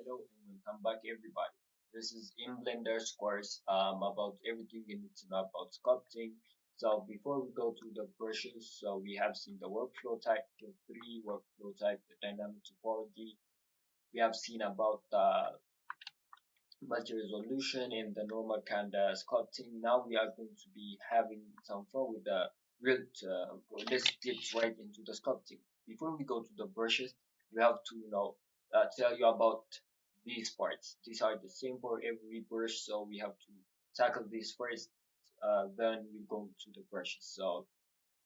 Hello and welcome back everybody. This is in Blender's course about everything you need to know about sculpting. So before we go to the brushes, so we have seen the workflow type, the three workflow type, the dynamic topology. We have seen about the multi-resolution and the normal kind of sculpting. Now we are going to be having some fun with the real. Let's get right into the sculpting. Before we go to the brushes, we have to tell you about these parts. These are the same for every brush, so we have to tackle these first. Then we go to the brushes. So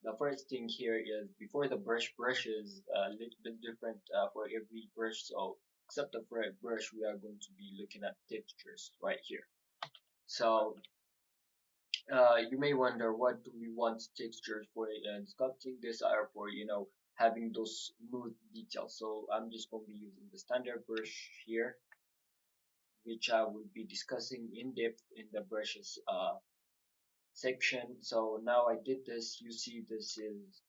the first thing here is before the brush is a little bit different for every brush. So except the for brush, we are going to be looking at textures right here. So you may wonder, what do we want textures for in sculpting? These are for having those smooth details. So I'm just going to be using the standard brush here, which I will be discussing in depth in the brushes section. So now I did this. You see this is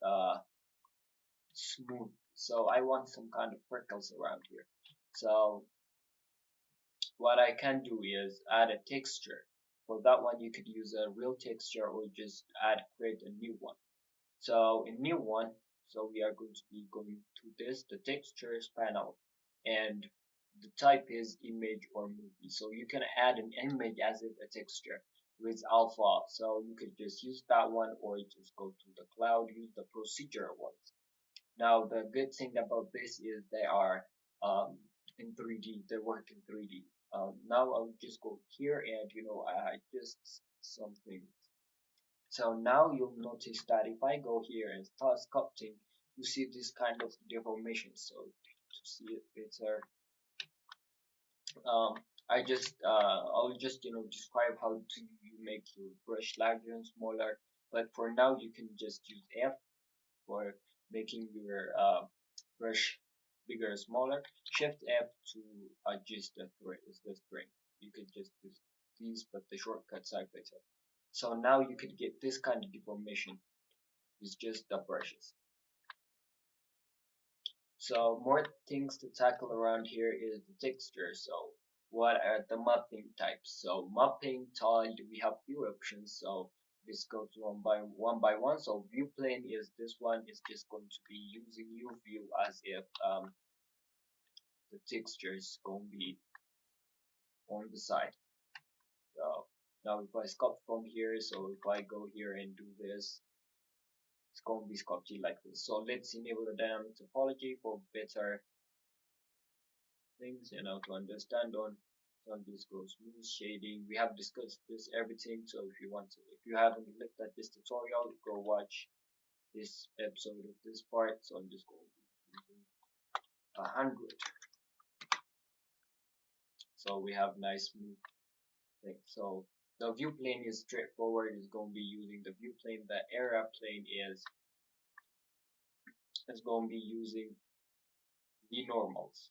smooth. So I want some kind of freckles around here. So what I can do is add a texture. For that one, you could use a real texture or just create a new one. So in new one, so we are going to be going to this, the textures panel, and the type is image or movie. So you can add an image as if a texture with alpha. So you could just use that one or just go to the cloud, use the procedural ones. Now the good thing about this is they are in 3D. They work in 3D. Now I'll just go here and I just something. So now you'll notice that if I go here and start sculpting, you see this kind of deformation. So to see it better, um, I'll just describe how to make your brush larger and smaller. But for now, you can just use F for making your brush bigger or smaller. Shift F to adjust the string. You could just use these, but the shortcuts are better. So now you could get this kind of deformation with just the brushes. So more things to tackle around here is the texture. So what are the mapping types? So mapping tile, we have few options. So let's go to one by one. So view plane is this one is just going to be using U view as if the texture is going to be on the side. So now if I sculpt from here, so if I go here and do this, it's going to be sculpted like this. So let's enable the dynamic topology for better things, to understand on. So this goes smooth shading. We have discussed this everything. So if you haven't looked at this tutorial, go watch this episode of this part. So I'm just going to be 100. So we have nice smooth thing. So the view plane is straightforward. It's going to be using the view plane. The area plane is going to be using the normals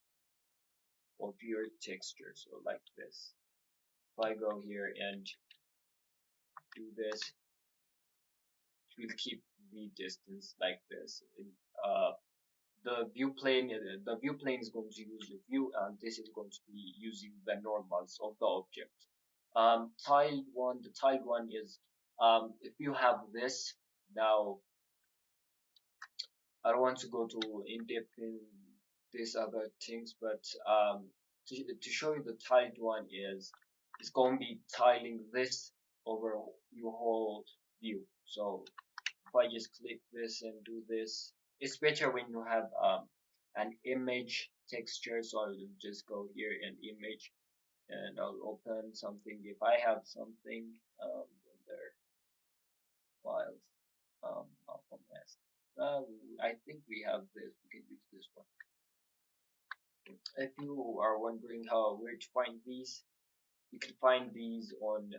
or pure texture. So like this. If I go here and do this, it will keep the distance like this. Uh, the view plane is going to use the view, and this is going to be using the normals of the object. The tiled one is if you have this. Now I don't want to go to in depth in these other things, but to show you the tiled one is it's going to be tiling this over your whole view. So if I just click this and do this, it's better when you have an image texture. So I will just go here and image, and I'll open something. If I have something there files from S. I think we have this. We can use this one. If you are wondering where to find these, you can find these on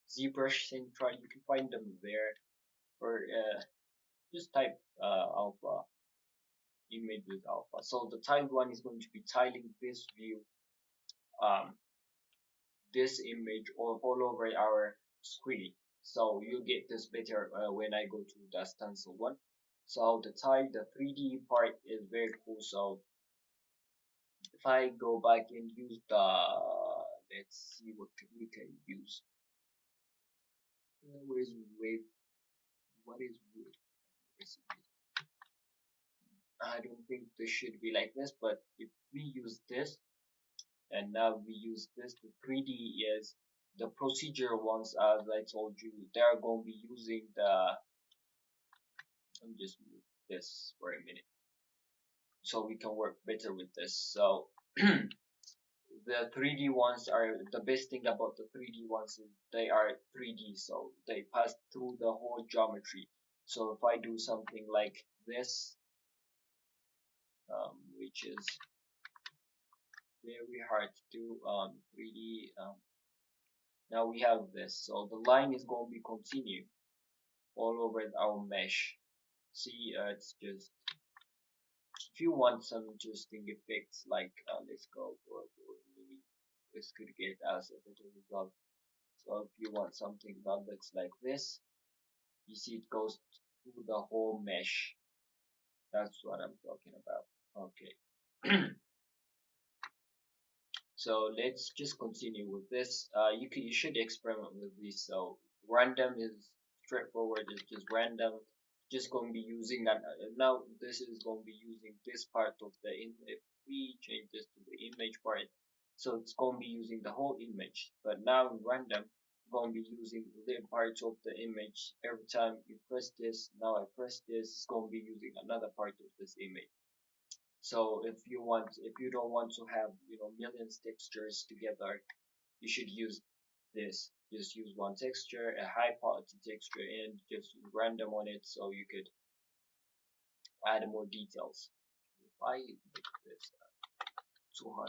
ZBrush Central. You can find them there, or just type alpha image with alpha. So the tiled one is going to be tiling this view, um, this image all over our screen. So you'll get this better when I go to the stencil one. So the 3D part is very cool. So if I go back and use the, let's see what we can use. Where is wave? What is wave? I don't think this should be like this, but if we use this and now we use this, the 3D is the procedure ones, as I told you, they're going to be using the, let me just move this for a minute so we can work better with this. So the 3D ones are, the best thing about the 3D ones is they are 3D, so they pass through the whole geometry. So if I do something like this, which is very hard to do, 3D, now we have this, so the line is going to be continue all over our mesh. See, it's just, if you want some interesting effects, like let's go for this could get us a better result. So if you want something that looks like this, you see it goes through the whole mesh. That's what I'm talking about. Okay. So let's just continue with this. You should experiment with this. So random is straightforward. It's just random. Just going to be using that. Now this is going to be using this part of the if we change this to the image part, so it's going to be using the whole image. But now in random, going to be using the part of the image. Every time you press this, now I press this, it's going to be using another part of this image. So if you don't want to have, millions textures together, you should use this. Just use one texture, a high quality texture, and just random on it, so you could add more details. If I make this 200,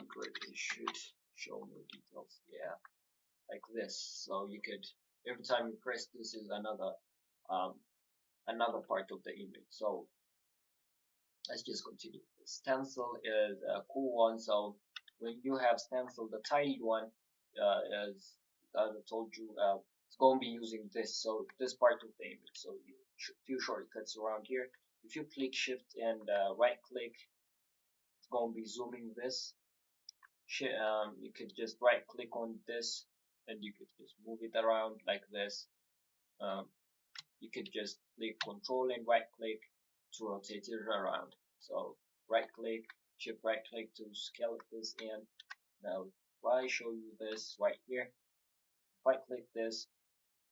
it should show more details. Yeah, like this. So you could, every time you press this, is um another part of the image. So let's just continue. Stencil is a cool one. So when you have stencil, the tiled one, as I told you, it's going to be using this. So this part of the image. So few shortcuts around here. If you click Shift and right click, it's going to be zooming this. You could just right click on this, and you could just move it around like this. Um, you could just click Control and right click to rotate it around. So right click, shift right click to scale this in. Now if I show you this right here, if I click this,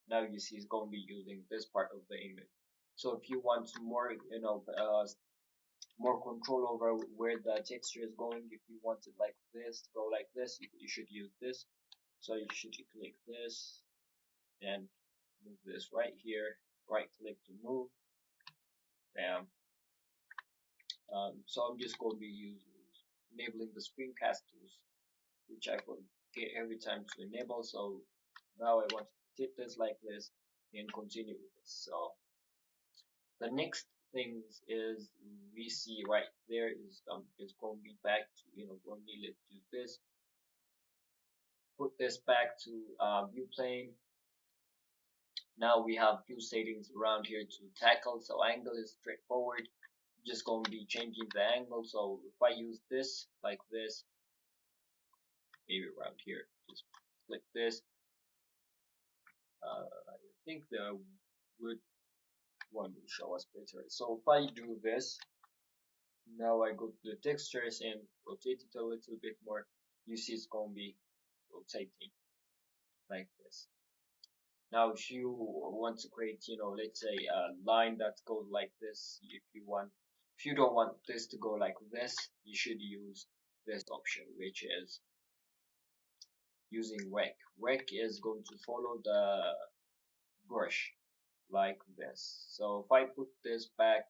now you see it's going to be using this part of the image. So if you want more, more control over where the texture is going, if you want it like this, to go like this, you should use this. So you should click this and move this right here, right click to move. Bam. So I'm just going to be enabling the screencast tools, which I forget every time to enable. So now I want to hit this like this and continue with this. So the next thing is, we see right there is going to be back to, for me, let's do this. Put this back to view plane. Now we have few settings around here to tackle. So angle is straightforward. Just going to be changing the angle. So if I use this like this, maybe around here, just click this. I think the wood one will show us better. So if I do this, now I go to the textures and rotate it a little bit more. You see it's going to be rotating like this. Now if you want to create, let's say a line that goes like this, if you don't want this to go like this, you should use this option, which is using rec. Rec is going to follow the brush like this. So if I put this back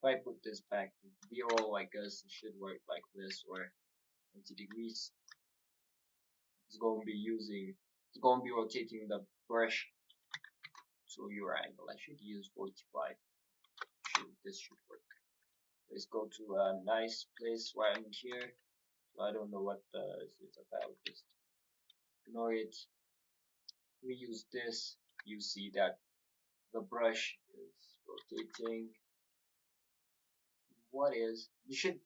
to 0, I guess it should work like this, or 90 degrees. It's going to be rotating the brush to your angle. I should use 45. This should work. Let's go to a nice place right in here. So I don't know what this is about. Just ignore it. We use this. You see that the brush is rotating. You should,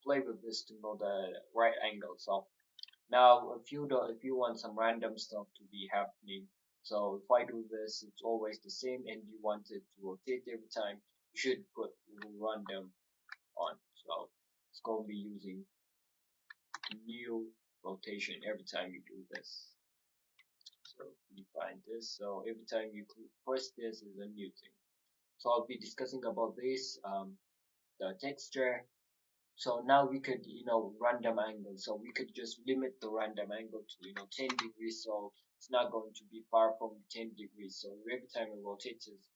play with this to know the right angle. So now if you want some random stuff to be happening, so if I do this, it's always the same, and you want it to rotate every time, you should put random on. So it's going to be using new rotation every time you do this. So you find this. So every time you press this is a new thing. So I'll be discussing about this, the texture. So now we could, random angle. So we could just limit the random angle to, 10 degrees. So it's not going to be far from 10 degrees. So every time we rotate is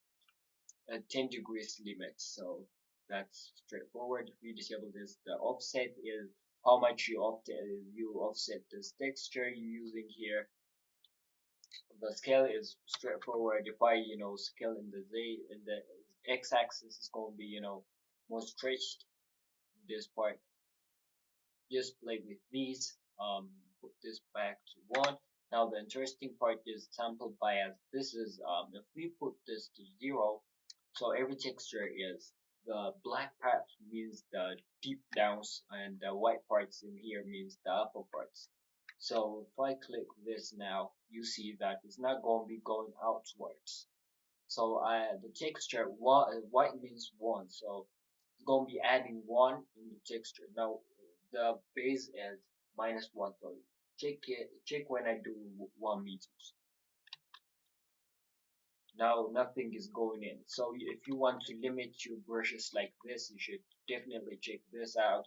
a 10 degrees limit. So that's straightforward. If we disable this, the offset is how much you offset this texture you're using here. The scale is straightforward. If I, scale in the x-axis is going to be, more stretched. This part, just play with these. Put this back to 1. Now the interesting part is sample bias. This is if we put this to 0, so every texture is the black part means the deep downs, and the white parts in here means the upper parts. So if I click this now, you see that it's not going to be going outwards. So the texture white means 1, so it's going to be adding 1 in the texture. Now the base is -1, so check when I do 1 meters. Now nothing is going in. So if you want to limit your brushes like this, you should definitely check this out.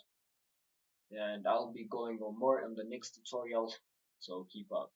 And I'll be going on more on the next tutorial, so keep up.